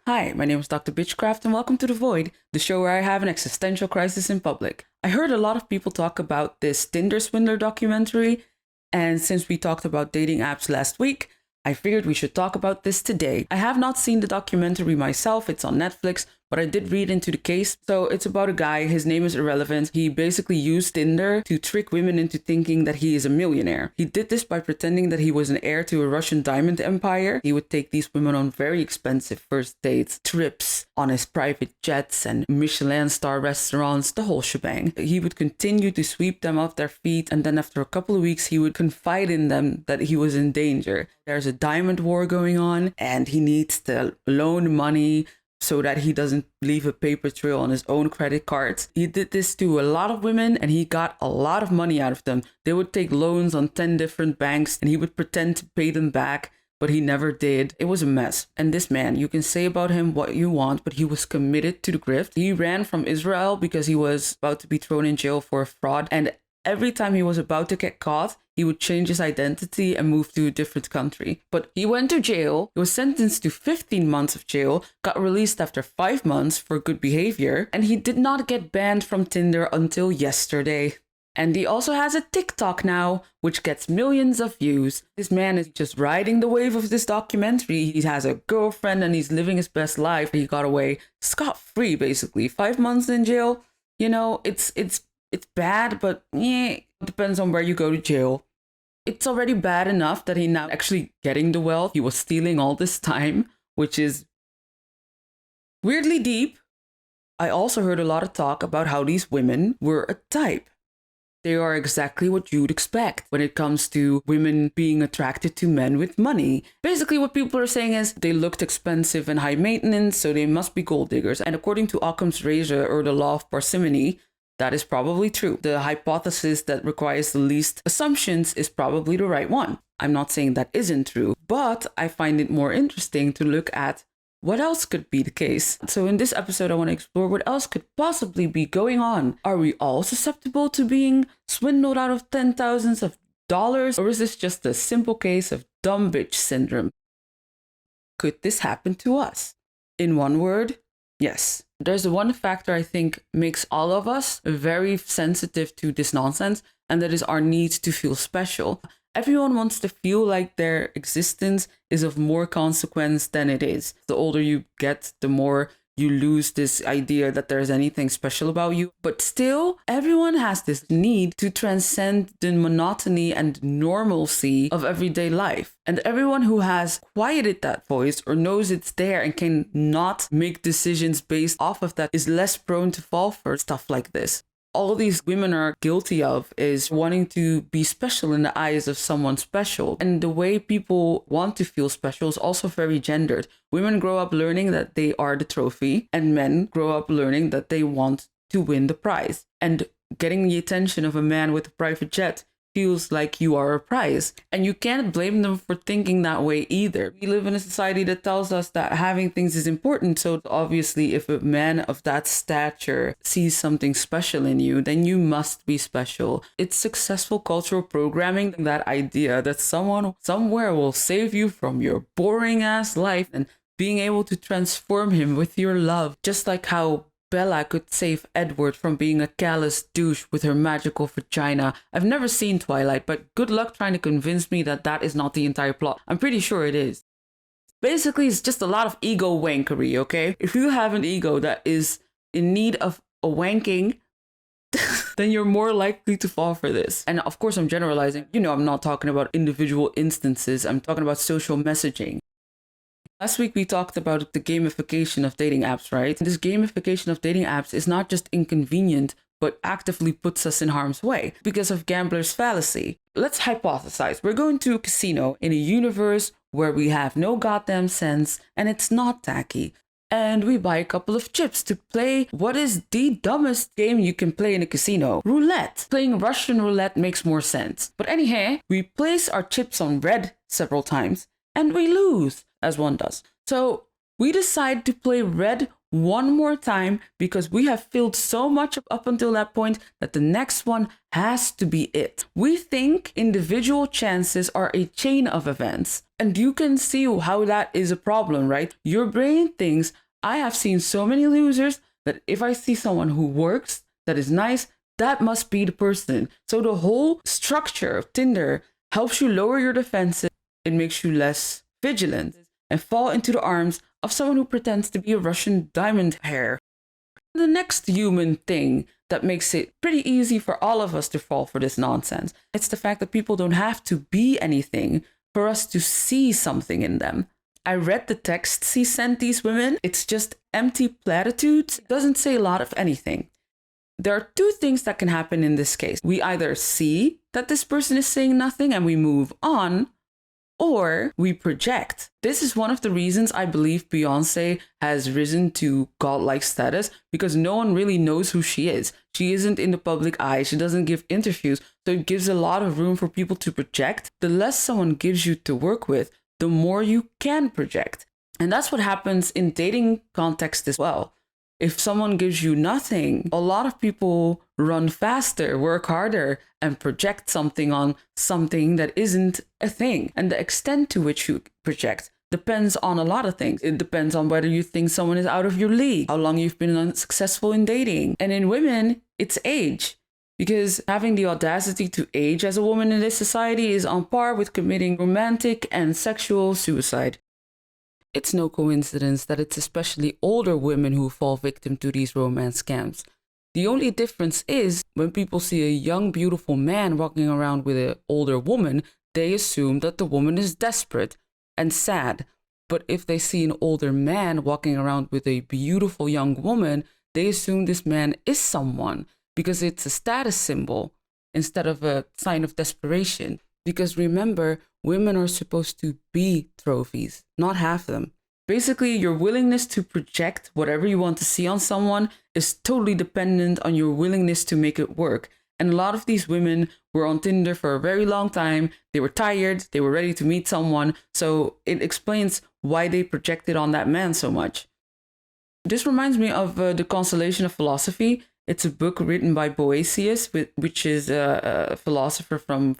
Hi, my name is Dr. Bitchcraft and welcome to The Void, the show where I have an existential crisis in public. I heard a lot of people talk about this Tinder Swindler documentary, and since we talked about dating apps last week, I figured we should talk about this today. I have not seen the documentary myself, it's on Netflix, but I did read into the case. So it's about a guy, his name is irrelevant. He basically used Tinder to trick women into thinking that he is a millionaire. He did this by pretending that he was an heir to a Russian diamond empire. He would take these women on very expensive first dates, trips on his private jets and Michelin star restaurants, the whole shebang. He would continue to sweep them off their feet, and then after a couple of weeks, he would confide in them that he was in danger. There's a diamond war going on, and he needs to loan money so that he doesn't leave a paper trail on his own credit cards. He did this to a lot of women and he got a lot of money out of them. They would take loans on 10 different banks and he would pretend to pay them back, but he never did. It was a mess. And this man, you can say about him what you want, but he was committed to the grift. He ran from Israel because he was about to be thrown in jail for a fraud, and every time he was about to get caught, he would change his identity and move to a different country. But he went to jail, he was sentenced to 15 months of jail, got released after 5 months for good behavior, and he did not get banned from Tinder until yesterday. And he also has a TikTok now, which gets millions of views. This man is just riding the wave of this documentary. He has a girlfriend and he's living his best life. He got away scot-free, basically. 5 months in jail, you know, it's bad, but yeah, it depends on where you go to jail. It's already bad enough that he now actually getting the wealth he was stealing all this time, which is weirdly deep. I also heard a lot of talk about how these women were a type. They are exactly what you'd expect when it comes to women being attracted to men with money. Basically, what people are saying is they looked expensive and high maintenance, so they must be gold diggers. And according to Occam's razor, or the law of parsimony, that is probably true. The hypothesis that requires the least assumptions is probably the right one. I'm not saying that isn't true, but I find it more interesting to look at what else could be the case. So in this episode, I want to explore what else could possibly be going on. Are we all susceptible to being swindled out of $10,000s of dollars? Or is this just a simple case of dumb bitch syndrome? Could this happen to us? In one word, yes. There's one factor I think makes all of us very sensitive to this nonsense, and that is our need to feel special. Everyone wants to feel like their existence is of more consequence than it is. The older you get, the more you lose this idea that there's anything special about you. But still, everyone has this need to transcend the monotony and normalcy of everyday life. And everyone who has quieted that voice or knows it's there and can not make decisions based off of that is less prone to fall for stuff like this. All these women are guilty of is wanting to be special in the eyes of someone special. And the way people want to feel special is also very gendered. Women grow up learning that they are the trophy, and men grow up learning that they want to win the prize. And getting the attention of a man with a private jet feels like you are a prize. And you can't blame them for thinking that way either. We live in a society that tells us that having things is important. So obviously, if a man of that stature sees something special in you, then you must be special. It's successful cultural programming, that idea that someone somewhere will save you from your boring ass life and being able to transform him with your love. Just like how Bella could save Edward from being a callous douche with her magical vagina. I've never seen Twilight, but good luck trying to convince me that that is not the entire plot. I'm pretty sure it is. Basically, it's just a lot of ego wankery, okay? If you have an ego that is in need of a wanking, then you're more likely to fall for this. And of course, I'm generalizing. You know, I'm not talking about individual instances. I'm talking about social messaging. Last week, we talked about the gamification of dating apps, right? This gamification of dating apps is not just inconvenient, but actively puts us in harm's way because of gambler's fallacy. Let's hypothesize. We're going to a casino in a universe where we have no goddamn sense and it's not tacky. And we buy a couple of chips to play what is the dumbest game you can play in a casino. Roulette. Playing Russian roulette makes more sense. But anyhow, we place our chips on red several times and we lose, as one does. So we decide to play red one more time because we have filled so much up until that point that the next one has to be it. We think individual chances are a chain of events, and you can see how that is a problem, right? Your brain thinks, I have seen so many losers that if I see someone who works, that is nice, that must be the person. So the whole structure of Tinder helps you lower your defenses. It makes you less vigilant and fall into the arms of someone who pretends to be a Russian diamond heir. The next human thing that makes it pretty easy for all of us to fall for this nonsense, it's the fact that people don't have to be anything for us to see something in them. I read the texts he sent these women. It's just empty platitudes. It doesn't say a lot of anything. There are two things that can happen in this case. We either see that this person is saying nothing and we move on, or we project. This is one of the reasons I believe Beyoncé has risen to godlike status, because no one really knows who she is. She isn't in the public eye. She doesn't give interviews. So it gives a lot of room for people to project. The less someone gives you to work with, the more you can project. And that's what happens in dating context as well. If someone gives you nothing, a lot of people run faster, work harder, and project something on something that isn't a thing. And the extent to which you project depends on a lot of things. It depends on whether you think someone is out of your league, how long you've been unsuccessful in dating. And in women, it's age. Because having the audacity to age as a woman in this society is on par with committing romantic and sexual suicide. It's no coincidence that it's especially older women who fall victim to these romance scams. The only difference is when people see a young, beautiful man walking around with an older woman, they assume that the woman is desperate and sad. But if they see an older man walking around with a beautiful young woman, they assume this man is someone because it's a status symbol instead of a sign of desperation. Because remember, women are supposed to be trophies, not have them. Basically, your willingness to project whatever you want to see on someone is totally dependent on your willingness to make it work. And a lot of these women were on Tinder for a very long time. They were tired. They were ready to meet someone. So it explains why they projected on that man so much. This reminds me of The Consolation of Philosophy. It's a book written by Boethius, which is a philosopher from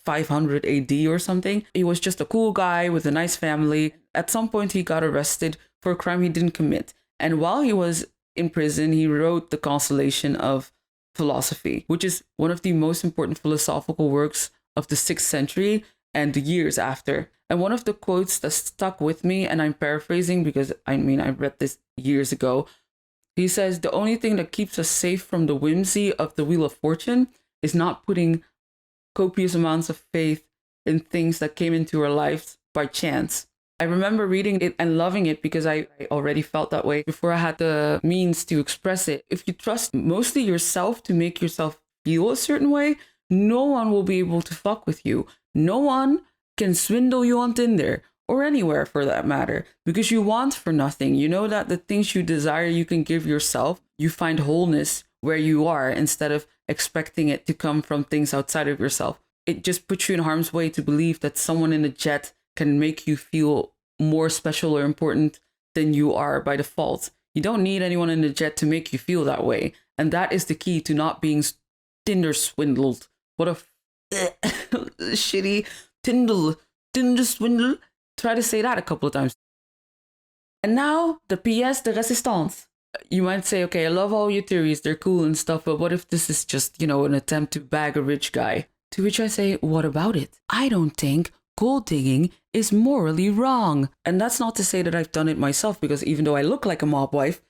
500 AD or something. He was just a cool guy with a nice family. At some point, he got arrested for a crime he didn't commit. And while he was in prison, he wrote The Consolation of Philosophy, which is one of the most important philosophical works of the 6th century and the years after. And one of the quotes that stuck with me, and I'm paraphrasing because I read this years ago. He says, the only thing that keeps us safe from the whimsy of the Wheel of Fortune is not putting copious amounts of faith in things that came into our lives by chance. I remember reading it and loving it because I already felt that way before I had the means to express it. If you trust mostly yourself to make yourself feel a certain way, no one will be able to fuck with you. No one can swindle you on Tinder or anywhere for that matter, because you want for nothing. You know that the things you desire you can give yourself. You find wholeness where you are instead of expecting it to come from things outside of yourself. It just puts you in harm's way to believe that someone in a jet can make you feel more special or important than you are by default. You don't need anyone in a jet to make you feel that way. And that is the key to not being Tinder swindled. What a shitty Tinder swindle. Try to say that a couple of times. And now the pièce de résistance. You might say, okay, I love all your theories, they're cool and stuff, but what if this is just, an attempt to bag a rich guy? To which I say, what about it? I don't think gold digging is morally wrong. And that's not to say that I've done it myself, because even though I look like a mob wife,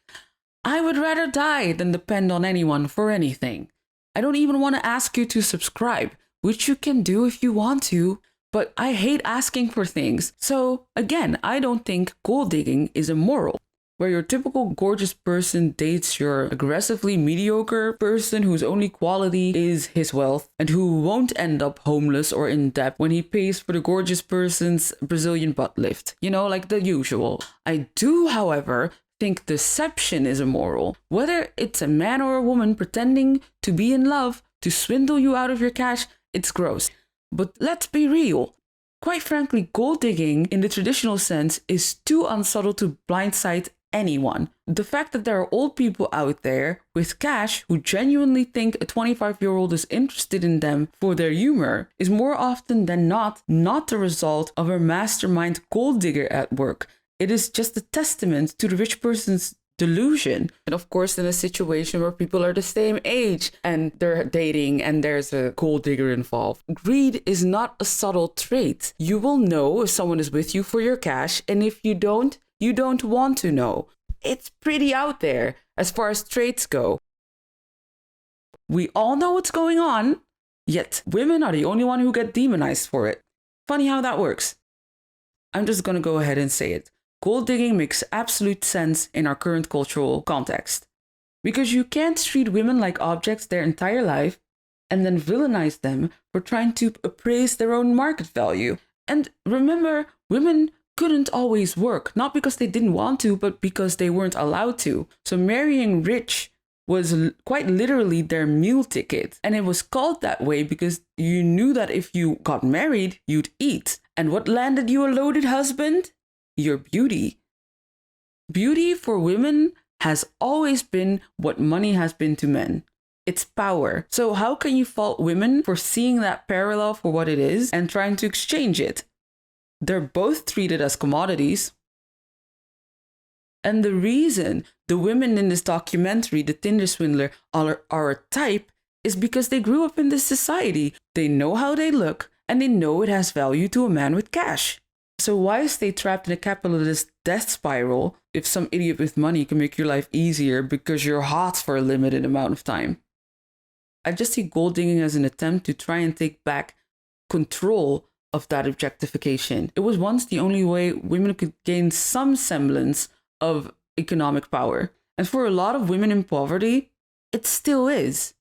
I would rather die than depend on anyone for anything. I don't even want to ask you to subscribe, which you can do if you want to, but I hate asking for things. So again, I don't think gold digging is immoral. Where your typical gorgeous person dates your aggressively mediocre person whose only quality is his wealth and who won't end up homeless or in debt when he pays for the gorgeous person's Brazilian butt lift. Like the usual. I do, however, think deception is immoral. Whether it's a man or a woman pretending to be in love to swindle you out of your cash, it's gross. But let's be real. Quite frankly, gold digging in the traditional sense is too unsubtle to blindside anyone. The fact that there are old people out there with cash who genuinely think a 25-year-old is interested in them for their humor is more often than not the result of a mastermind gold digger at work. It is just a testament to the rich person's delusion. And of course, in a situation where people are the same age and they're dating and there's a gold digger involved, greed is not a subtle trait. You will know if someone is with you for your cash, and if you don't want to know. It's pretty out there as far as traits go. We all know what's going on, yet women are the only one who get demonized for it. Funny how that works. I'm just gonna go ahead and say it. Gold digging makes absolute sense in our current cultural context. Because you can't treat women like objects their entire life and then villainize them for trying to appraise their own market value. And remember, women couldn't always work, not because they didn't want to, but because they weren't allowed to. So marrying rich was quite literally their meal ticket. And it was called that way because you knew that if you got married, you'd eat. And what landed you a loaded husband? Your beauty. Beauty for women has always been what money has been to men. It's power. So how can you fault women for seeing that parallel for what it is and trying to exchange it? They're both treated as commodities. And the reason the women in this documentary, the Tinder Swindler, are a type is because they grew up in this society. They know how they look and they know it has value to a man with cash. So why stay trapped in a capitalist death spiral if some idiot with money can make your life easier because you're hot for a limited amount of time? I just see gold digging as an attempt to try and take back control of that objectification. It was once the only way women could gain some semblance of economic power. And for a lot of women in poverty, it still is.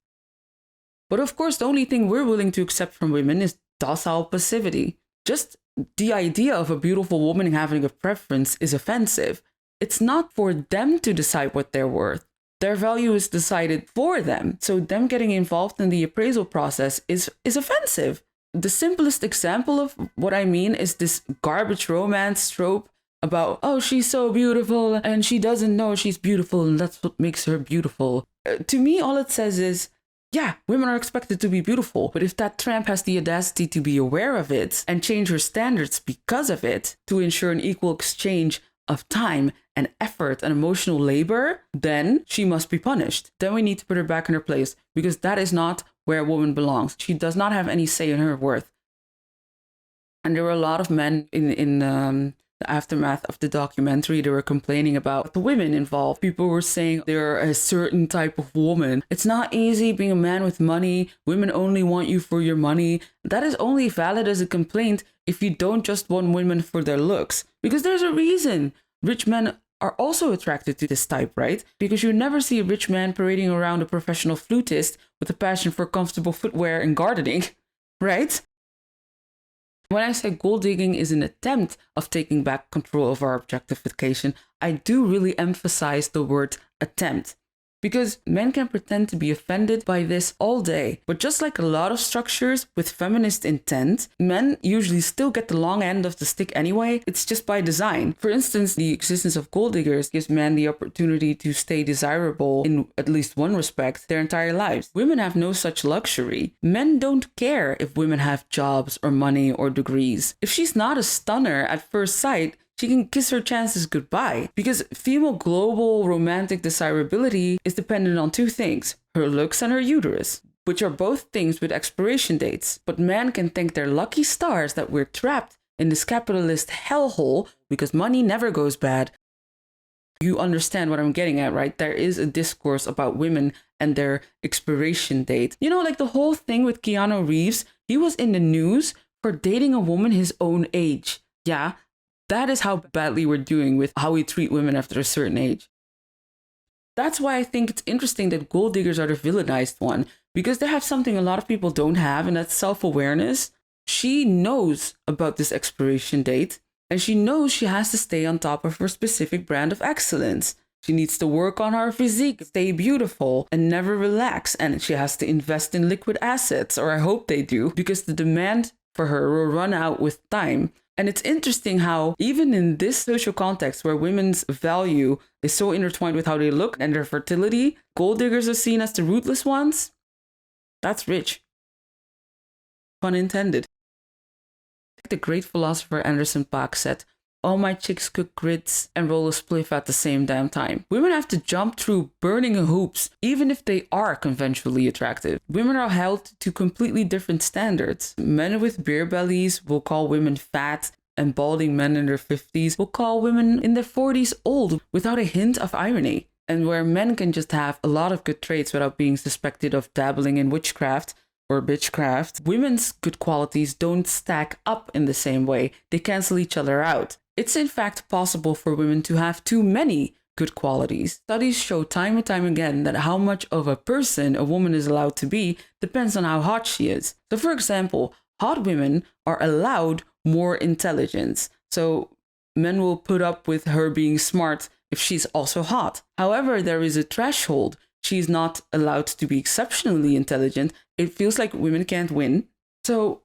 But of course, the only thing we're willing to accept from women is docile passivity. Just the idea of a beautiful woman having a preference is offensive. It's not for them to decide what they're worth. Their value is decided for them. So them getting involved in the appraisal process is offensive. The simplest example of what I mean is this garbage romance trope about, oh, she's so beautiful and she doesn't know she's beautiful and that's what makes her beautiful. To me, all it says is, yeah, women are expected to be beautiful, but if that tramp has the audacity to be aware of it and change her standards because of it to ensure an equal exchange of time and effort and emotional labor, then she must be punished. Then we need to put her back in her place because that is not where a woman belongs. She does not have any say in her worth. And there were a lot of men in the aftermath of the documentary, they were complaining about the women involved. People were saying they're a certain type of woman. It's not easy being a man with money. Women only want you for your money. That is only valid as a complaint if you don't just want women for their looks. Because there's a reason rich men are also attracted to this type, right? Because you never see a rich man parading around a professional flutist with a passion for comfortable footwear and gardening, right? When I say gold digging is an attempt of taking back control of our objectification, I do really emphasize the word attempt. Because men can pretend to be offended by this all day. But just like a lot of structures with feminist intent, men usually still get the long end of the stick anyway. It's just by design. For instance, the existence of gold diggers gives men the opportunity to stay desirable in at least one respect their entire lives. Women have no such luxury. Men don't care if women have jobs or money or degrees. If she's not a stunner at first sight, she can kiss her chances goodbye, because female global romantic desirability is dependent on two things, her looks and her uterus, which are both things with expiration dates. But men can thank their lucky stars that we're trapped in this capitalist hellhole because money never goes bad. You understand what I'm getting at, right? There is a discourse about women and their expiration date. You know, like the whole thing with Keanu Reeves, he was in the news for dating a woman his own age. Yeah. That is how badly we're doing with how we treat women after a certain age. That's why I think it's interesting that gold diggers are the villainized one, because they have something a lot of people don't have, and that's self-awareness. She knows about this expiration date, and she knows she has to stay on top of her specific brand of excellence. She needs to work on her physique, stay beautiful, and never relax, and she has to invest in liquid assets, or I hope they do, because the demand for her will run out with time. And it's interesting how even in this social context where women's value is so intertwined with how they look and their fertility, gold diggers are seen as the rootless ones. That's rich. Pun intended. The great philosopher Anderson .Paak said, "All my chicks cook grits and roll a spliff at the same damn time." Women have to jump through burning hoops, even if they are conventionally attractive. Women are held to completely different standards. Men with beer bellies will call women fat, and balding men in their 50s will call women in their 40s old without a hint of irony. And where men can just have a lot of good traits without being suspected of dabbling in witchcraft or bitchcraft, women's good qualities don't stack up in the same way. They cancel each other out. It's in fact possible for women to have too many good qualities. Studies show time and time again that how much of a person a woman is allowed to be depends on how hot she is. So for example, hot women are allowed more intelligence. So men will put up with her being smart if she's also hot. However, there is a threshold. She's not allowed to be exceptionally intelligent. It feels like women can't win. So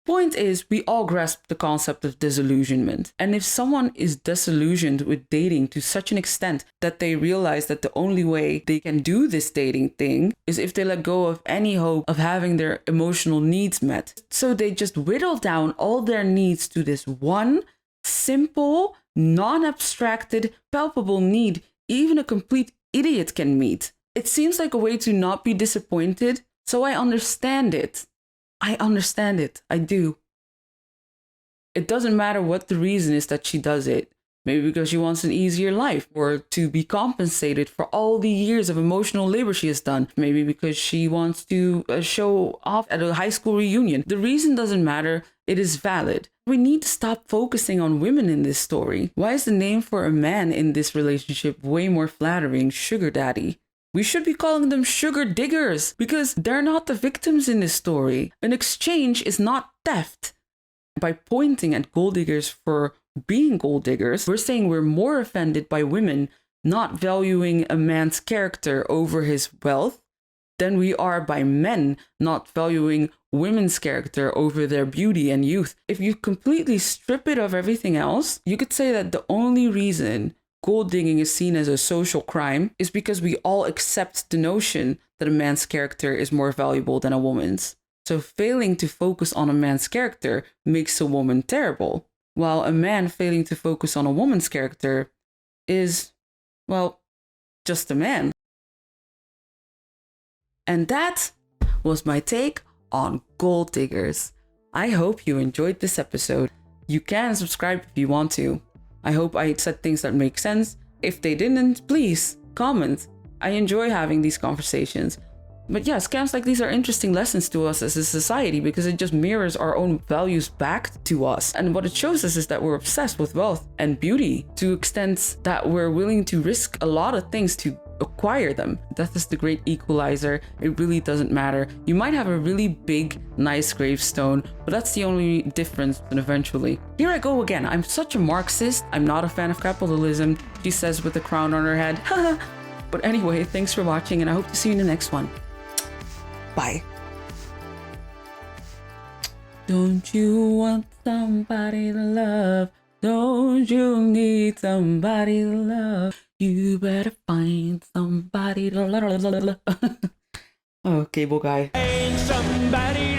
point is, we all grasp the concept of disillusionment. And if someone is disillusioned with dating to such an extent that they realize that the only way they can do this dating thing is if they let go of any hope of having their emotional needs met. So they just whittle down all their needs to this one simple, non-abstracted, palpable need even a complete idiot can meet. It seems like a way to not be disappointed, so I understand it. I understand it. I do. It doesn't matter what the reason is that she does it. Maybe because she wants an easier life, or to be compensated for all the years of emotional labor she has done. Maybe because she wants to show off at a high school reunion. The reason doesn't matter. It is valid. We need to stop focusing on women in this story. Why is the name for a man in this relationship way more flattering? Sugar daddy. We should be calling them sugar diggers because they're not the victims in this story. An exchange is not theft. By pointing at gold diggers for being gold diggers, we're saying we're more offended by women not valuing a man's character over his wealth than we are by men not valuing women's character over their beauty and youth. If you completely strip it of everything else, you could say that the only reason gold digging is seen as a social crime is because we all accept the notion that a man's character is more valuable than a woman's. So failing to focus on a man's character makes a woman terrible, while a man failing to focus on a woman's character is, well, just a man. And that was my take on gold diggers. I hope you enjoyed this episode. You can subscribe if you want to. I hope I said things that make sense. If they didn't, please comment. I enjoy having these conversations. But yeah, scams like these are interesting lessons to us as a society because it just mirrors our own values back to us. And what it shows us is that we're obsessed with wealth and beauty to extents that we're willing to risk a lot of things to acquire them. Death is the great equalizer. It really doesn't matter. You might have a really big, nice gravestone, but that's the only difference. And eventually, here I go again. I'm such a Marxist. I'm not a fan of capitalism, she says with a crown on her head. But anyway, thanks for watching and I hope to see you in the next one. Bye. Don't you want somebody to love? Don't you need somebody to love? You better find somebody to love. Oh, cable guy. Ain't somebody